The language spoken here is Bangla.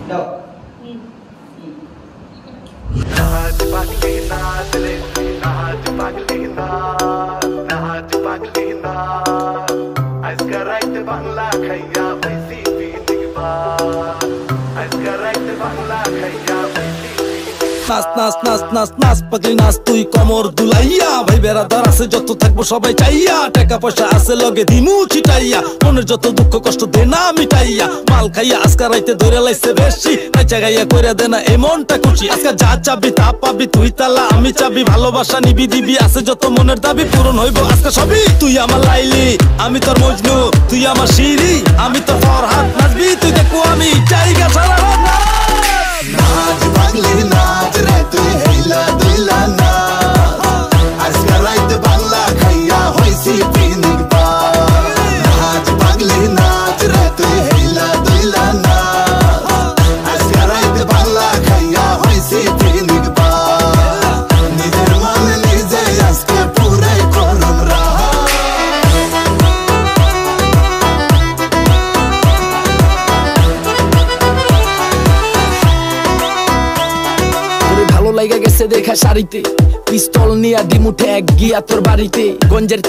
দাও नाच पागली नाच ले नाच पागली नाच पागली नाच आज करायचं बांगला खैया पैसी पीने बाद आज करायचं बांगला खैया पैसी নাচ নাচ নাচ নাচ নাচ পাগলি নাচ তুই কমর দুলাইয়া ভাই বেড়াদার আছে যত থাকবো সবাই চাইয়া টাকা পয়সা আছে লগে দিমু ছিটাইয়া মনের যত দুঃখ কষ্ট দে না মিটাইয়া মাল খাইয়া আজকে রাইতে ধরে লাইছে বেশি নাচা গাইয়া কইরা দে না এই মনটা খুশি আজকে যা চাবি তা পাবি তুই তালা আমি চাবি ভালোবাসা নিবি দিবি আছে যত মনের দাবি পূরণ হইব আজকে সবই তুই আমার লাইলি আমি তোর মজনু তুই আমার শিরি আমি তোর ফরহাদ নাচবি তুই দেখো আমি জায়গা সারা नाच पागली नाच रे তুই হেলা দুইলা না आज करायचं बांगला खैया पैसी पीने बाद नाच पागली नाच रे তুই হেলা দুইলা না आज करायचं बांगला खैया पैसी पीने बाद নিজের মন নিজে আজকে পুরে করম রাহা ভালো লাগা গেছে দেখা শাড়িতে পিস্তল নিয়া ডিমুঠে এক গিয়া তোর বাড়িতে গঞ্জের